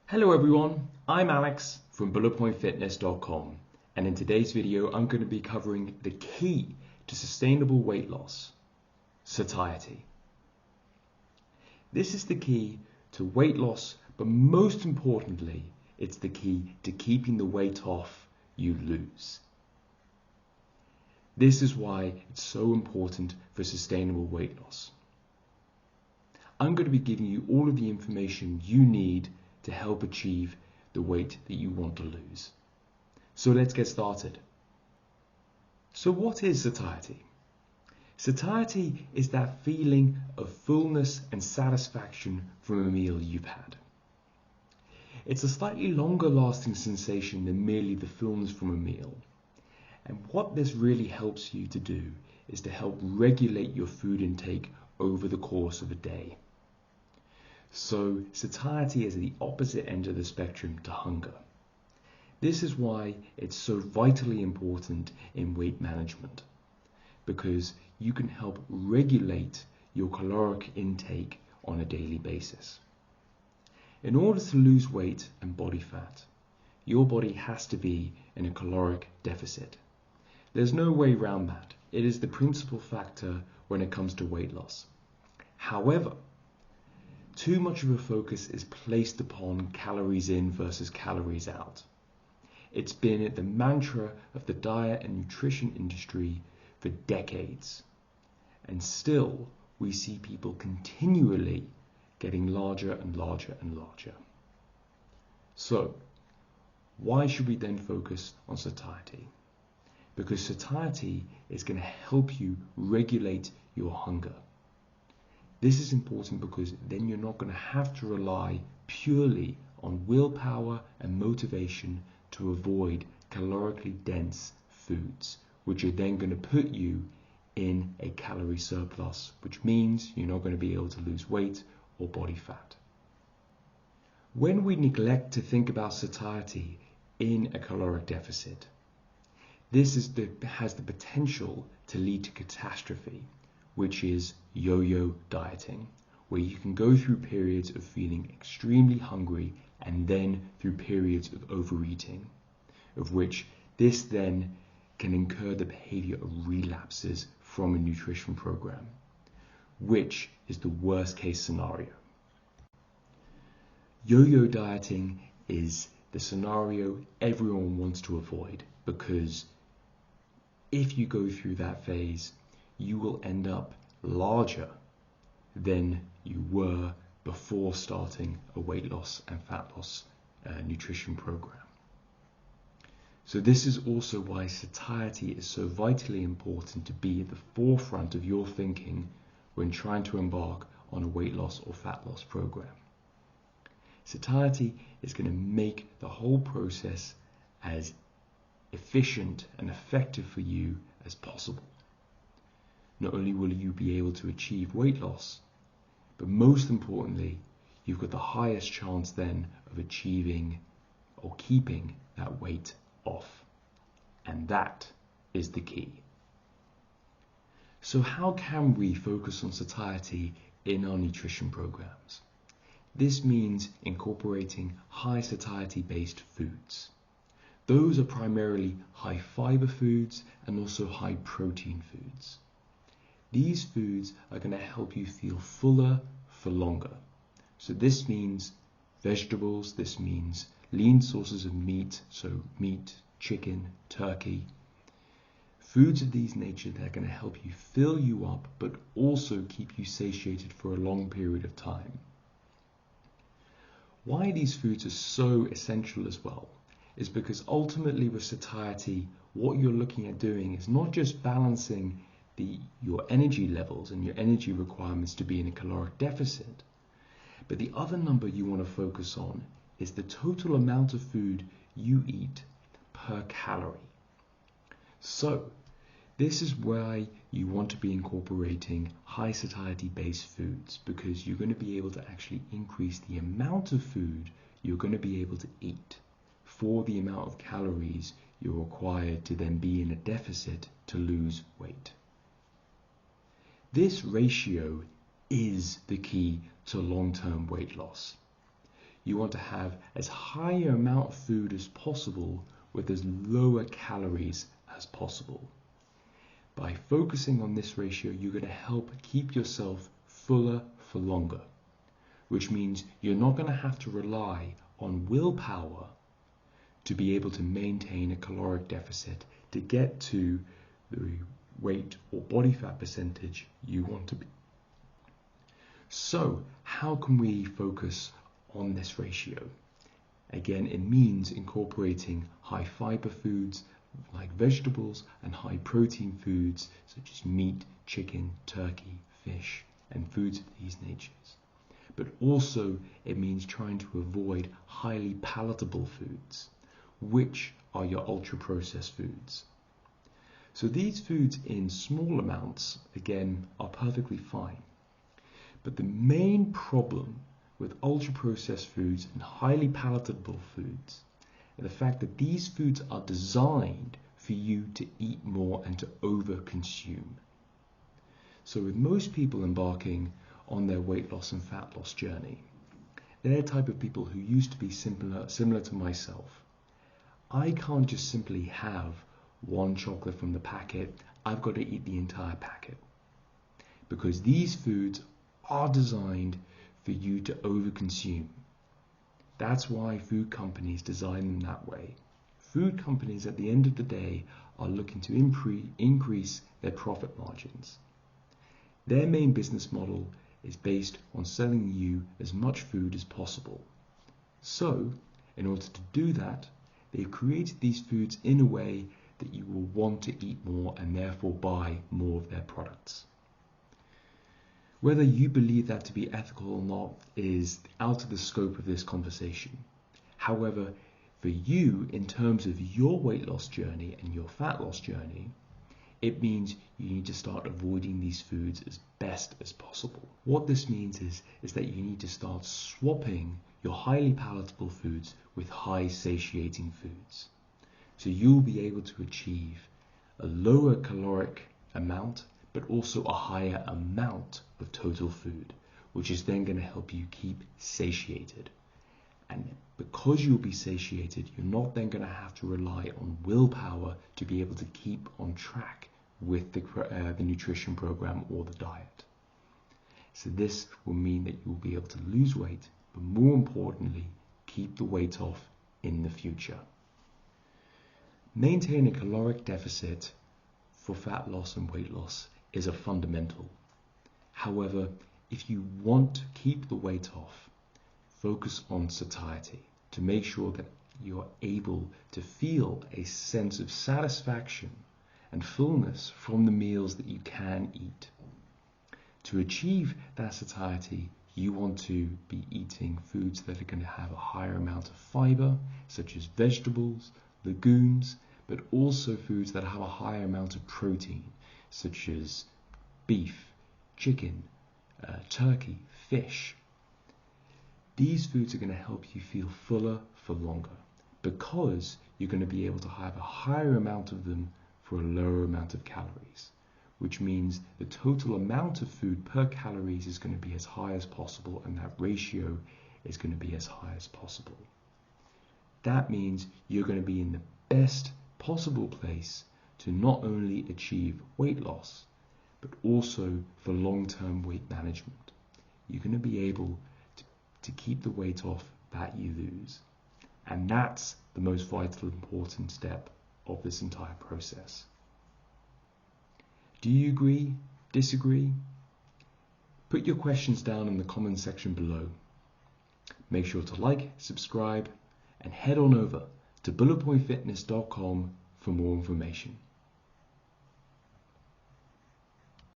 Hello everyone, I'm Alex from bulletpointfitness.com, and in today's video I'm going to be covering the key to sustainable weight loss, satiety. This is the key to weight loss, but most importantly, it's the key to keeping the weight off you lose. This is why it's so important for sustainable weight loss. I'm going to be giving you all of the information you need to help achieve the weight that you want to lose. So let's get started. So what is satiety? Satiety is that feeling of fullness and satisfaction from a meal you've had. It's a slightly longer lasting sensation than merely the fullness from a meal. And what this really helps you to do is to help regulate your food intake over the course of a day. So satiety is the opposite end of the spectrum to hunger. This is why it's so vitally important in weight management, because you can help regulate your caloric intake on a daily basis. In order to lose weight and body fat, your body has to be in a caloric deficit. There's no way around that. It is the principal factor when it comes to weight loss. However, too much of a focus is placed upon calories in versus calories out. It's been the mantra of the diet and nutrition industry for decades. And still, we see people continually getting larger and larger and larger. So, why should we then focus on satiety? Because satiety is going to help you regulate your hunger. This is important because then you're not going to have to rely purely on willpower and motivation to avoid calorically dense foods, which are then going to put you in a calorie surplus, which means you're not going to be able to lose weight or body fat. When we neglect to think about satiety in a caloric deficit, this has the potential to lead to catastrophe, which is yo-yo dieting, where you can go through periods of feeling extremely hungry and then through periods of overeating, of which this then can incur the behavior of relapses from a nutrition program, which is the worst case scenario. Yo-yo dieting is the scenario everyone wants to avoid, because if you go through that phase, you will end up larger than you were before starting a weight loss and fat loss nutrition program. So this is also why satiety is so vitally important to be at the forefront of your thinking when trying to embark on a weight loss or fat loss program. Satiety is going to make the whole process as efficient and effective for you as possible. Not only will you be able to achieve weight loss, but most importantly, you've got the highest chance then of achieving or keeping that weight off. And that is the key. So how can we focus on satiety in our nutrition programs? This means incorporating high satiety based foods. Those are primarily high fiber foods and also high protein foods. These foods are going to help you feel fuller for longer. So this means vegetables, this means lean sources of meat, so meat, chicken, turkey. Foods of these nature that are going to help you fill you up, but also keep you satiated for a long period of time. Why these foods are so essential as well is because ultimately with satiety, what you're looking at doing is not just balancing your energy levels and your energy requirements to be in a caloric deficit, but the other number you want to focus on is the total amount of food you eat per calorie. So this is why you want to be incorporating high satiety based foods, because you're going to be able to actually increase the amount of food you're going to be able to eat for the amount of calories you're required to then be in a deficit to lose weight. This ratio is the key to long-term weight loss. you want to have as high an amount of food as possible with as lower calories as possible. By focusing on this ratio, you're going to help keep yourself fuller for longer, which means you're not going to have to rely on willpower to be able to maintain a caloric deficit to get to the weight or body fat percentage you want to be. So, how can we focus on this ratio? Again, it means incorporating high fiber foods like vegetables and high protein foods such as meat, chicken, turkey, fish, and foods of these natures. But also it means trying to avoid highly palatable foods, which are your ultra-processed foods. So these foods in small amounts, again, are perfectly fine. But the main problem with ultra-processed foods and highly palatable foods is the fact that these foods are designed for you to eat more and to over-consume. So with most people embarking on their weight loss and fat loss journey, they're the type of people who used to be similar to myself. I can't just simply have one chocolate from the packet. I've got to eat the entire packet. Because these foods are designed for you to overconsume. That's why food companies design them that way. Food companies at the end of the day are looking to increase their profit margins. Their main business model is based on selling you as much food as possible. So, in order to do that, they've created these foods in a way that you will want to eat more and therefore buy more of their products. Whether you believe that to be ethical or not is out of the scope of this conversation. However, for you, in terms of your weight loss journey and your fat loss journey, it means you need to start avoiding these foods as best as possible. What this means is that you need to start swapping your highly palatable foods with high satiating foods. So you'll be able to achieve a lower caloric amount, but also a higher amount of total food, which is then going to help you keep satiated. And because you'll be satiated, you're not then going to have to rely on willpower to be able to keep on track with the nutrition program or the diet. So this will mean that you'll be able to lose weight, but more importantly, keep the weight off in the future. Maintain a caloric deficit for fat loss and weight loss is a fundamental. However, if you want to keep the weight off, focus on satiety to make sure that you're able to feel a sense of satisfaction and fullness from the meals that you can eat. To achieve that satiety, you want to be eating foods that are going to have a higher amount of fiber, such as vegetables, legumes, but also foods that have a higher amount of protein, such as beef, chicken, turkey, fish. These foods are going to help you feel fuller for longer because you're going to be able to have a higher amount of them for a lower amount of calories, which means the total amount of food per calories is going to be as high as possible, and that ratio is going to be as high as possible. That means you're going to be in the best possible place to not only achieve weight loss, but also for long-term weight management. You're going to be able to keep the weight off that you lose. And that's the most vital, important step of this entire process. Do you agree? Disagree? Put your questions down in the comment section below. Make sure to like, subscribe, and head on over to bulletpointfitness.com for more information.